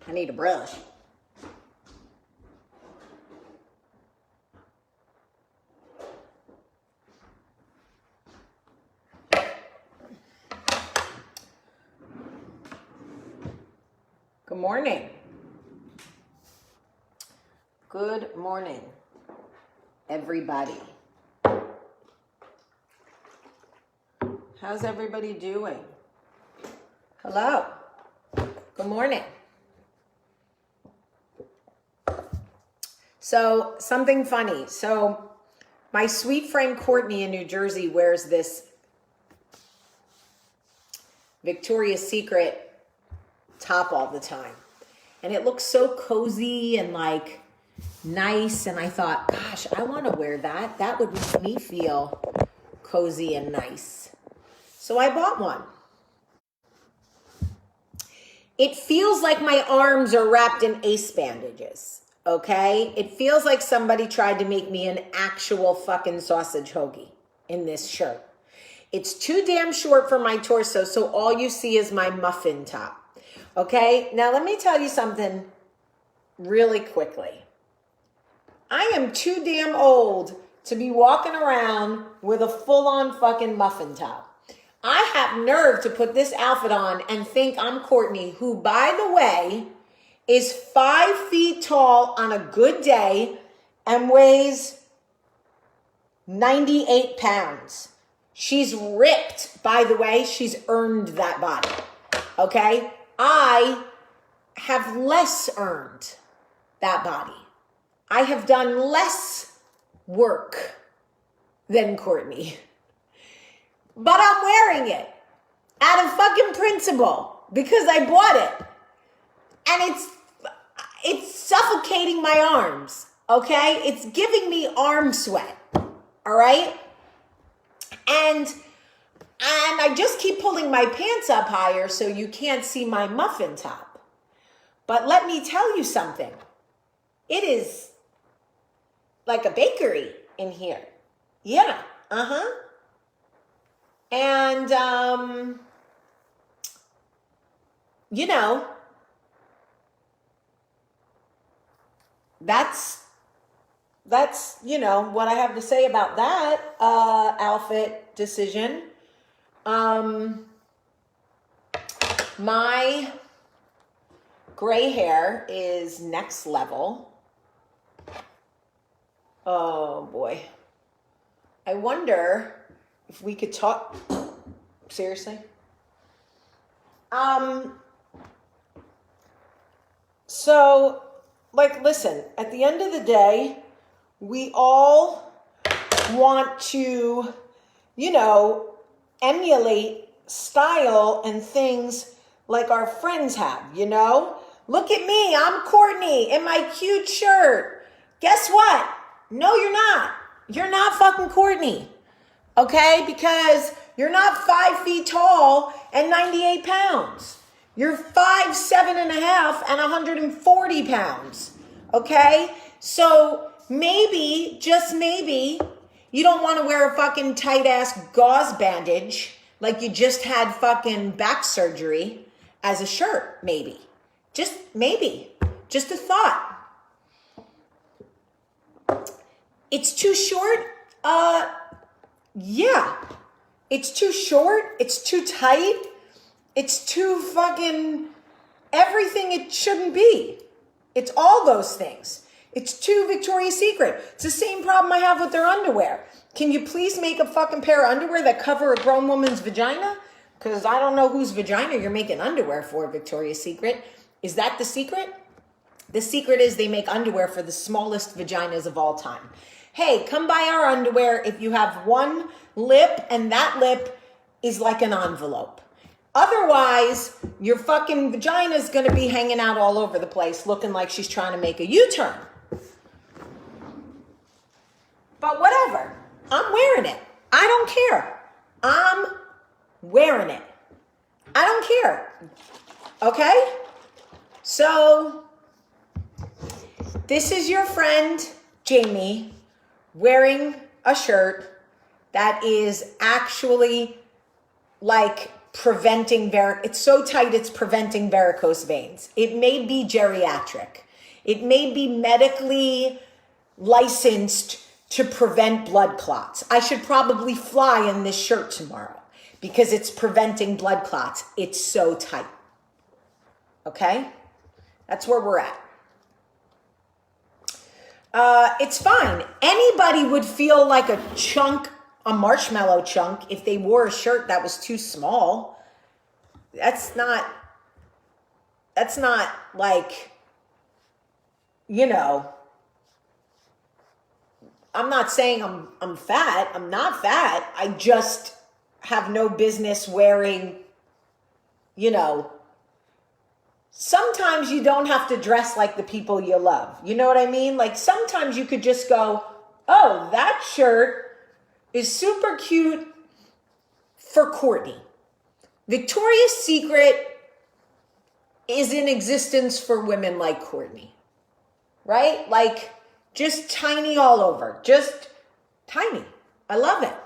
I need a brush. Good morning. Good morning, everybody. How's everybody doing? Hello. Good morning. So, something funny. So, my sweet friend Courtney in New Jersey wears this Victoria's Secret top all the time. And it looks so cozy and like nice. And I thought, gosh, I want to wear that. That would make me feel cozy and nice. So I bought one. It feels like my arms are wrapped in ace bandages. Okay? It feels like somebody tried to make me an actual fucking sausage hoagie in this shirt. It's too damn short for my torso, so all you see is my muffin top. Okay? Now let me tell you something really quickly. I am too damn old to be walking around with a full-on fucking muffin top. I have nerve to put this outfit on and think I'm Courtney, who, by the way, is 5 feet tall on a good day and weighs 98 pounds. She's ripped, by the way. She's earned that body, okay? I have less earned that body. I have done less work than Courtney. But I'm wearing it out of fucking principle because I bought it. And it's suffocating my arms, okay? It's giving me arm sweat, all right? And I just keep pulling my pants up higher so you can't see my muffin top. But let me tell you something. It is like a bakery in here. Yeah, And, you know, that's, you know, what I have to say about that outfit decision. My gray hair is next level. Oh boy. I wonder if we could talk. Seriously? So, like, listen, at the end of the day, we all want to, you know, emulate style and things like our friends have, you know? Look at me, I'm Courtney in my cute shirt. Guess what? No, you're not. You're not fucking Courtney, okay? Because you're not 5 feet tall and 98 pounds. You're 5'7" and 140 pounds, okay? So maybe, just maybe, you don't want to wear a fucking tight-ass gauze bandage like you just had fucking back surgery as a shirt, maybe. Just maybe. Just a thought. It's too short? Yeah. It's too short. It's too tight. It's too fucking everything it shouldn't be. It's all those things. It's too Victoria's Secret. It's the same problem I have with their underwear. Can you please make a fucking pair of underwear that cover a grown woman's vagina? Because I don't know whose vagina you're making underwear for, Victoria's Secret. Is that the secret? The secret is they make underwear for the smallest vaginas of all time. Hey, come buy our underwear if you have one lip and that lip is like an envelope. Otherwise, your fucking vagina's gonna be hanging out all over the place looking like she's trying to make a U-turn. But whatever, I'm wearing it. I don't care. I'm wearing it. I don't care. Okay? So, this is your friend, Jamie, wearing a shirt that is actually like it's so tight it's preventing varicose veins. It may be geriatric. It may be medically licensed to prevent blood clots. I should probably fly in this shirt tomorrow because it's preventing blood clots. It's so tight. Okay? That's where we're at. It's fine. Anybody would feel like a marshmallow chunk if they wore a shirt that was too small. That's not like, I'm not saying I'm fat. I'm not fat. I just have no business wearing, sometimes you don't have to dress like the people you love. You know what I mean? Like sometimes you could just go, oh, that shirt is super cute for Courtney. Victoria's Secret is in existence for women like Courtney, right? Like just tiny all over, just tiny. I love it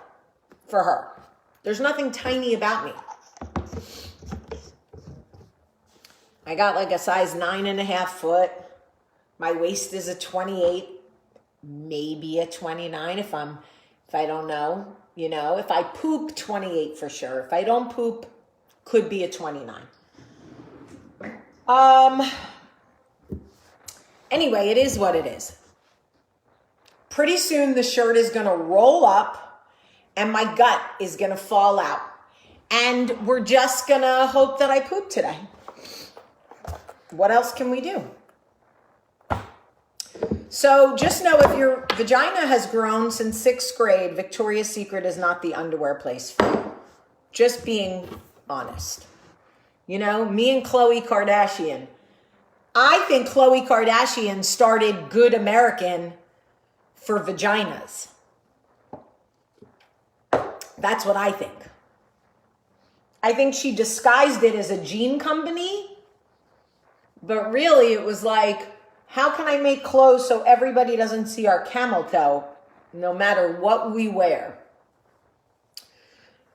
for her. There's nothing tiny about me. I got like a size 9.5 foot. My waist is a 28, maybe a 29 if I don't know. If I poop, 28 for sure. If I don't poop, could be a 29. Anyway, it is what it is. Pretty soon the shirt is going to roll up and my gut is going to fall out. And we're just going to hope that I poop today. What else can we do? So just know if your vagina has grown since 6th grade, Victoria's Secret is not the underwear place for you. Just being honest. Me and Khloe Kardashian. I think Khloe Kardashian started Good American for vaginas. That's what I think. I think she disguised it as a jean company, but really it was like, how can I make clothes so everybody doesn't see our camel toe no matter what we wear?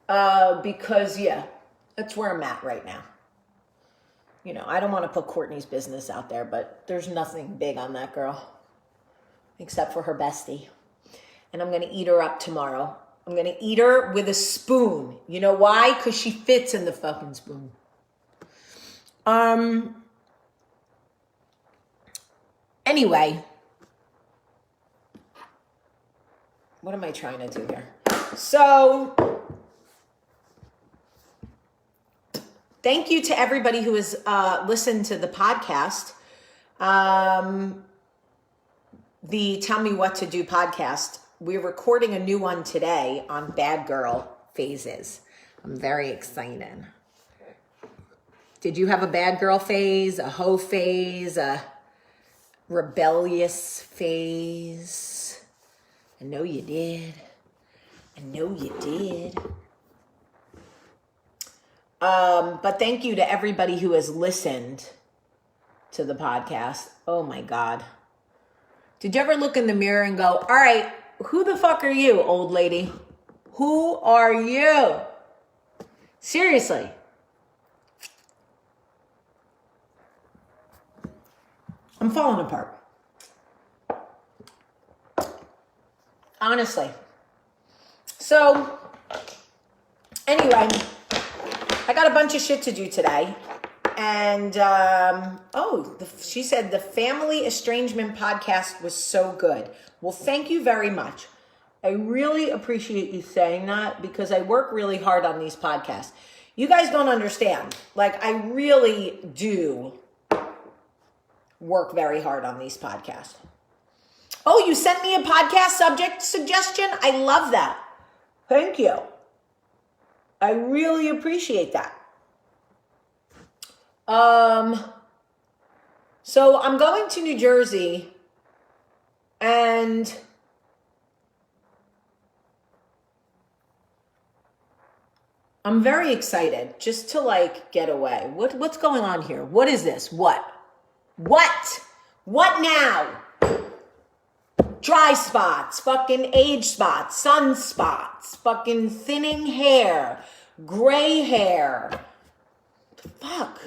Because that's where I'm at right now. I don't want to put Courtney's business out there, but there's nothing big on that girl except for her bestie. And I'm going to eat her up tomorrow. I'm going to eat her with a spoon. You know why? Because she fits in the fucking spoon. Anyway, what am I trying to do here? So, thank you to everybody who has listened to the podcast. The Tell Me What to Do podcast. We're recording a new one today on bad girl phases. I'm very excited. Did you have a bad girl phase, a hoe phase, a rebellious phase? I know you did. But thank you to everybody who has listened to the podcast. Oh my God. Did you ever look in the mirror and go, all right, who the fuck are you, old lady? Who are you? Seriously. I'm falling apart. Honestly. So, anyway, I got a bunch of shit to do today. And, she said the Family Estrangement podcast was so good. Well, thank you very much. I really appreciate you saying that because I work really hard on these podcasts. You guys don't understand. Like, I really do work very hard on these podcasts. Oh, you sent me a podcast subject suggestion? I love that. Thank you. I really appreciate that. So I'm going to New Jersey and I'm very excited just to get away. What's going on here? What is this? What now? Dry spots, fucking age spots, sunspots, fucking thinning hair, gray hair. Fuck.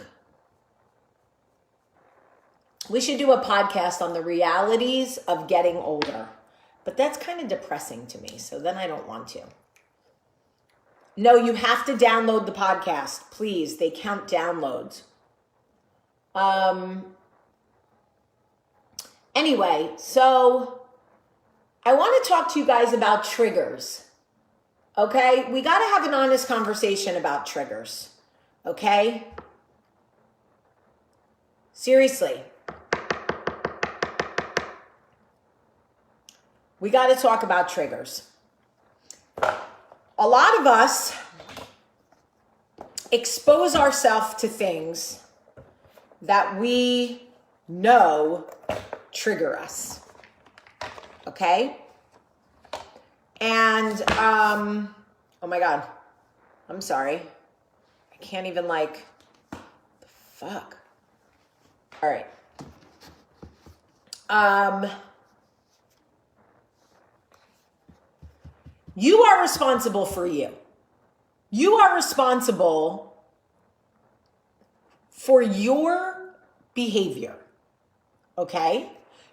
We should do a podcast on the realities of getting older. But that's kind of depressing to me, so then I don't want to. No, you have to download the podcast. Please, they count downloads. Anyway, so I want to talk to you guys about triggers. Okay? We got to have an honest conversation about triggers. Okay? Seriously. We got to talk about triggers. A lot of us expose ourselves to things that we know trigger us. Okay? And, oh my God. I'm sorry. I can't even the fuck. All right. You are responsible for you. You are responsible for your behavior. Okay?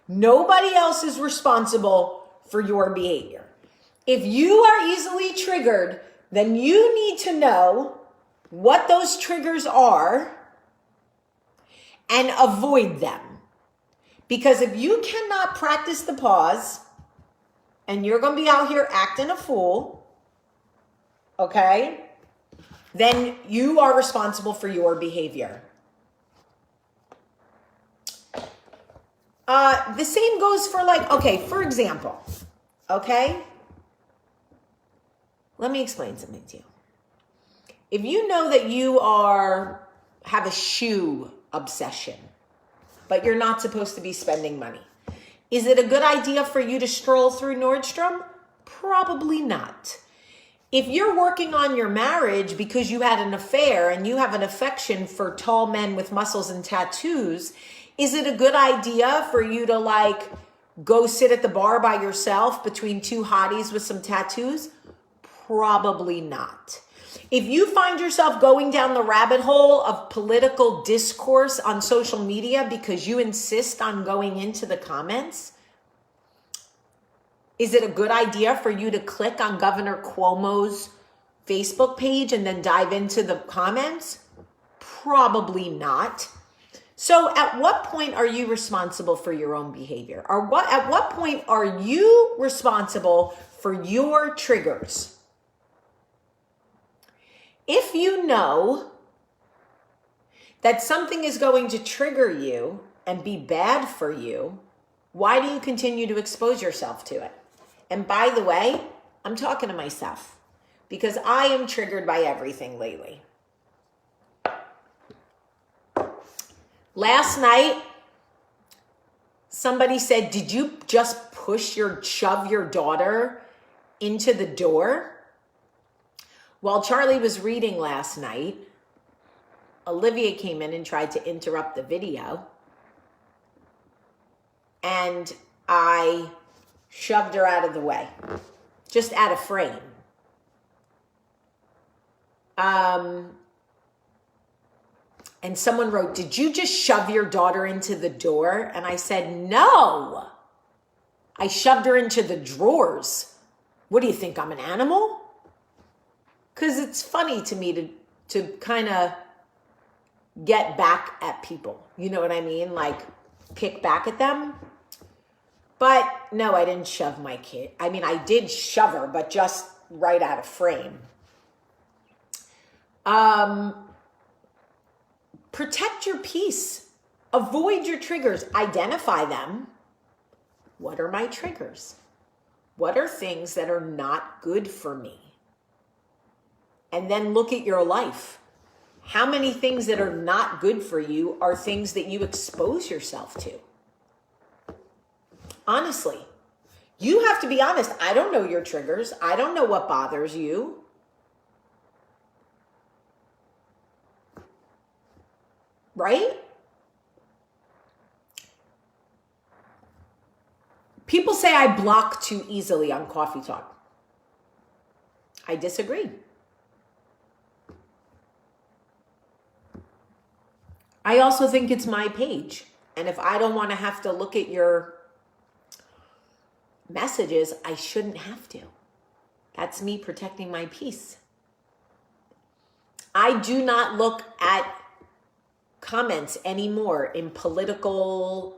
Nobody else is responsible for your behavior. If you are easily triggered, then you need to know what those triggers are and avoid them. Because if you cannot practice the pause, and you're going to be out here acting a fool, okay, then you are responsible for your behavior. The same goes for for example, okay? Let me explain something to you. If you know that you have a shoe obsession, but you're not supposed to be spending money, is it a good idea for you to stroll through Nordstrom? Probably not. If you're working on your marriage because you had an affair and you have an affection for tall men with muscles and tattoos, is it a good idea for you to go sit at the bar by yourself between two hotties with some tattoos? Probably not. If you find yourself going down the rabbit hole of political discourse on social media because you insist on going into the comments, is it a good idea for you to click on Governor Cuomo's Facebook page and then dive into the comments? Probably not. So at what point are you responsible for your own behavior? At what point are you responsible for your triggers? If you know that something is going to trigger you and be bad for you, why do you continue to expose yourself to it? And by the way, I'm talking to myself because I am triggered by everything lately. Last night, somebody said, "Did you just shove your daughter into the door?" While Charlie was reading last night, Olivia came in and tried to interrupt the video. And I shoved her out of the way, just out of frame. And someone wrote, "Did you just shove your daughter into the door?" And I said, "No, I shoved her into the drawers. What do you think, I'm an animal?" Because it's funny to me to kind of get back at people. You know what I mean? Kick back at them. But no, I didn't shove my kid. I mean, I did shove her, but just right out of frame. Protect your peace. Avoid your triggers. Identify them. What are my triggers? What are things that are not good for me? And then look at your life. How many things that are not good for you are things that you expose yourself to? Honestly, you have to be honest. I don't know your triggers. I don't know what bothers you. Right? People say I block too easily on Coffee Talk. I disagree. I also think it's my page. And if I don't want to have to look at your messages, I shouldn't have to. That's me protecting my peace. I do not look at comments anymore in political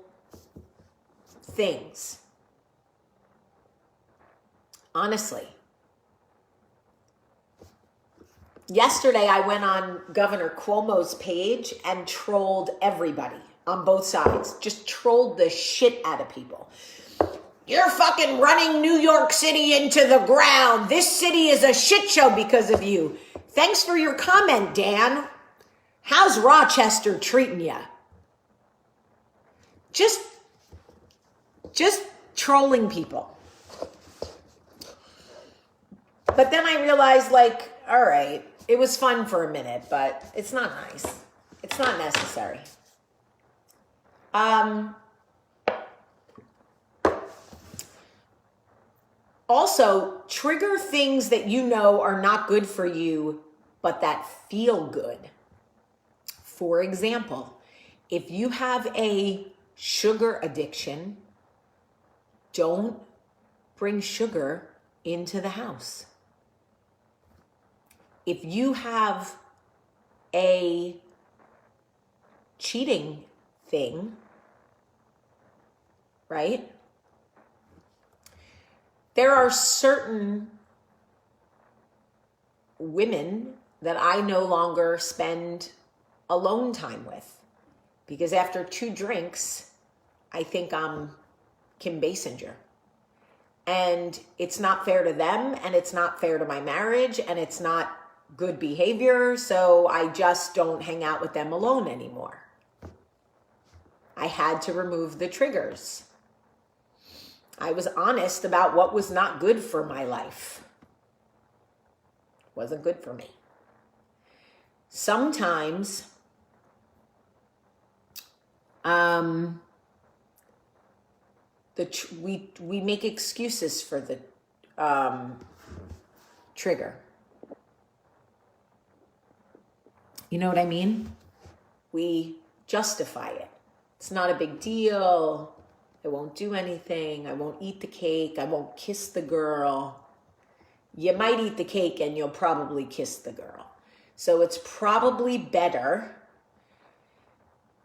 things. Honestly. Yesterday, I went on Governor Cuomo's page and trolled everybody on both sides. Just trolled the shit out of people. You're fucking running New York City into the ground. This city is a shit show because of you. Thanks for your comment, Dan. How's Rochester treating you? Just trolling people. But then I realized, like, all right, it was fun for a minute, but it's not nice. It's not necessary. Also, trigger things that you know are not good for you, but that feel good. For example, if you have a sugar addiction, don't bring sugar into the house. If you have a cheating thing, right? There are certain women that I no longer spend alone time with because after 2 drinks, I think I'm Kim Basinger. And it's not fair to them, and it's not fair to my marriage, and it's not good behavior, so I just don't hang out with them alone anymore. I had to remove the triggers. I was honest about what was not good for my life. Wasn't good for me. Sometimes we make excuses for the trigger. You know what I mean? We justify it. It's not a big deal. I won't do anything. I won't eat the cake. I won't kiss the girl. You might eat the cake and you'll probably kiss the girl. So it's probably better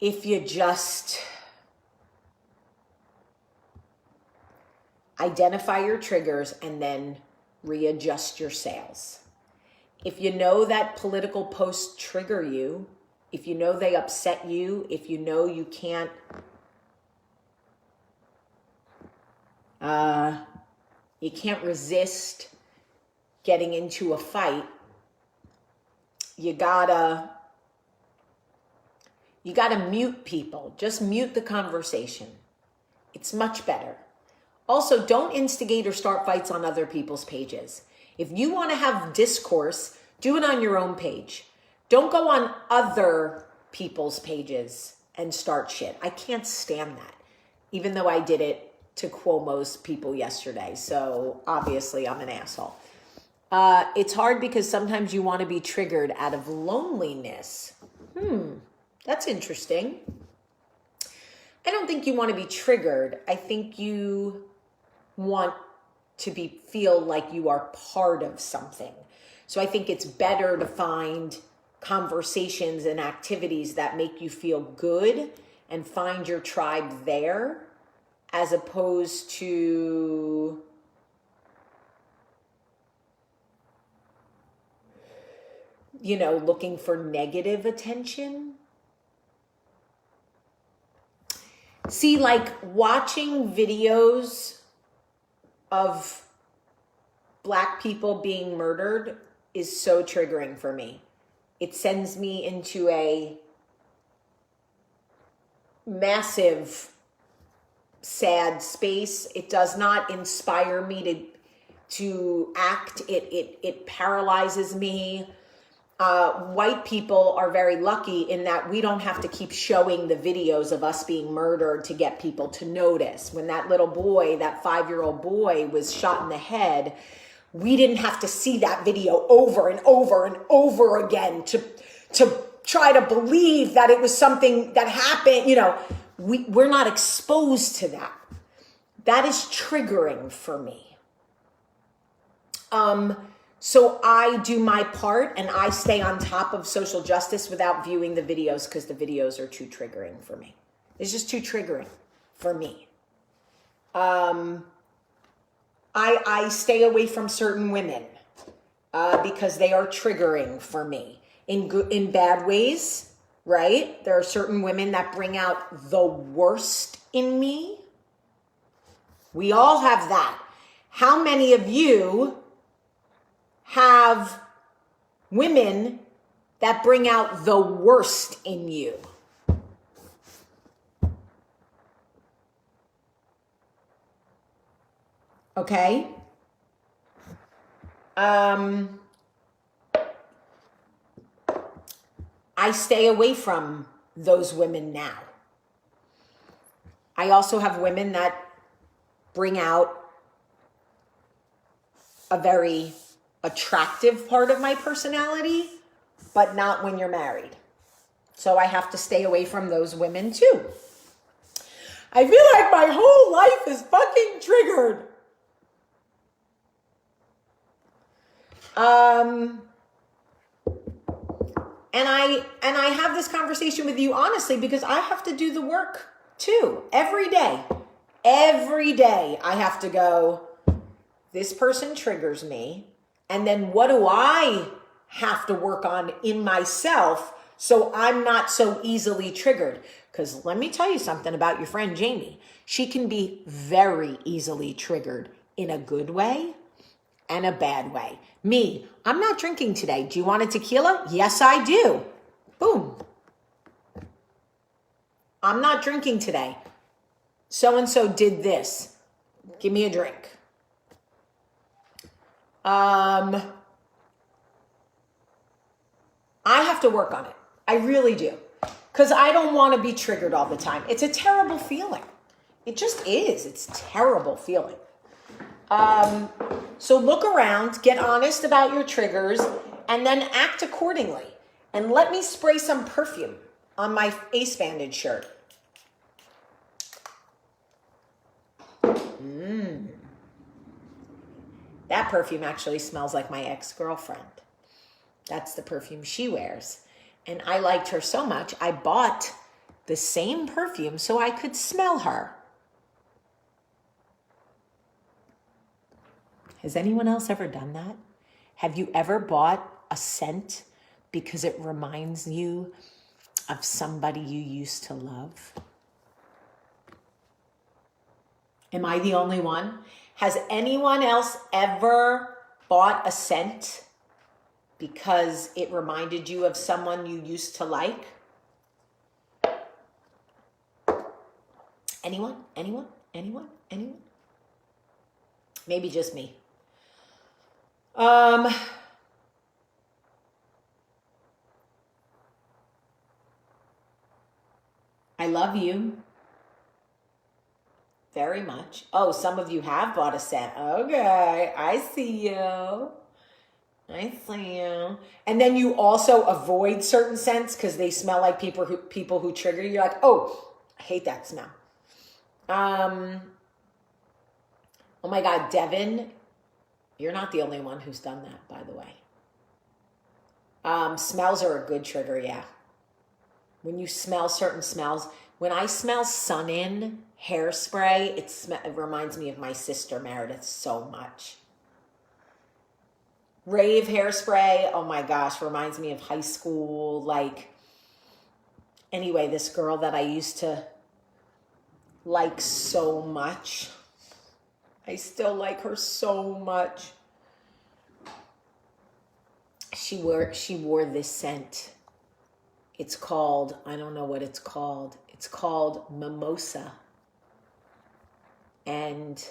if you just identify your triggers and then readjust your sails. If you know that political posts trigger you, if you know they upset you, if you know you can't resist getting into a fight, you gotta mute people. Just mute the conversation. It's much better. Also, don't instigate or start fights on other people's pages. If you want to have discourse, do it on your own page. Don't go on other people's pages and start shit. I can't stand that, even though I did it to Cuomo's people yesterday. So obviously I'm an asshole. It's hard because sometimes you want to be triggered out of loneliness. That's interesting. I don't think you want to be triggered. I think you want to feel like you are part of something. So I think it's better to find conversations and activities that make you feel good and find your tribe there, as opposed to looking for negative attention. See, like watching videos of Black people being murdered is so triggering for me. It sends me into a massive sad space. It does not inspire me to act. It paralyzes me. White people are very lucky in that we don't have to keep showing the videos of us being murdered to get people to notice. When that little boy, that 5-year-old boy, was shot in the head, we didn't have to see that video over and over and over again to try to believe that it was something that happened. We're not exposed to that. That is triggering for me. So I do my part and I stay on top of social justice without viewing the videos because the videos are too triggering for me. It's just too triggering for me. I stay away from certain women because they are triggering for me in bad ways, right? There are certain women that bring out the worst in me. We all have that. How many of you have women that bring out the worst in you? Okay? I stay away from those women now. I also have women that bring out a very attractive part of my personality, but not when you're married. So I have to stay away from those women too. I feel like my whole life is fucking triggered. And I have this conversation with you honestly because I have to do the work too. Every day I have to go, this person triggers me. And then what do I have to work on in myself so I'm not so easily triggered? Because let me tell you something about your friend Jamie. She can be very easily triggered in a good way and a bad way. Me, I'm not drinking today. Do you want a tequila? Yes, I do. Boom. I'm not drinking today. So-and-so did this. Give me a drink. I have to work on it. I really do. Because I don't want to be triggered all the time. It's a terrible feeling. It just is. It's a terrible feeling. So look around, get honest about your triggers, and then act accordingly. And let me spray some perfume on my Ace Bandage shirt. That perfume actually smells like my ex-girlfriend. That's the perfume she wears. And I liked her so much, I bought the same perfume so I could smell her. Has anyone else ever done that? Have you ever bought a scent because it reminds you of somebody you used to love? Am I the only one? Has anyone else ever bought a scent because it reminded you of someone you used to like? Anyone? Anyone? Anyone? Anyone? Maybe just me. I love you very much. Oh, some of you have bought a scent. Okay, I see you. I see you. And then you also avoid certain scents because they smell like people who trigger you. You're like, oh, I hate that smell. Oh my God, Devin, you're not the only one who's done that, by the way. Smells are a good trigger, yeah. When you smell certain smells, when I smell Sun-In hairspray, it reminds me of my sister Meredith so much. Rave hairspray, oh my gosh, reminds me of high school. Anyway, this girl that I used to like so much. I still like her so much. She wore this scent. It's called, I don't know what it's called. It's called Mimosa. And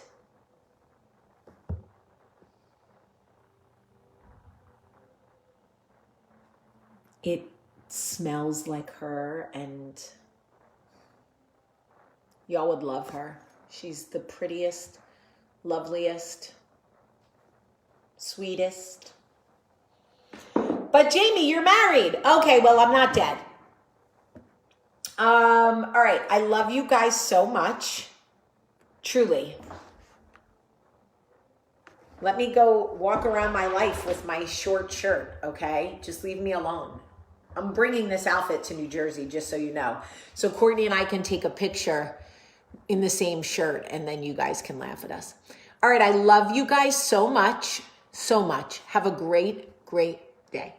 it smells like her, and y'all would love her. She's the prettiest, loveliest, sweetest. But Jamie, you're married. Okay, well, I'm not dead. All right. I love you guys so much. Truly. Let me go walk around my life with my short shirt, okay? Just leave me alone. I'm bringing this outfit to New Jersey, just so you know. So Courtney and I can take a picture in the same shirt, and then you guys can laugh at us. All right, I love you guys so much, so much. Have a great, great day.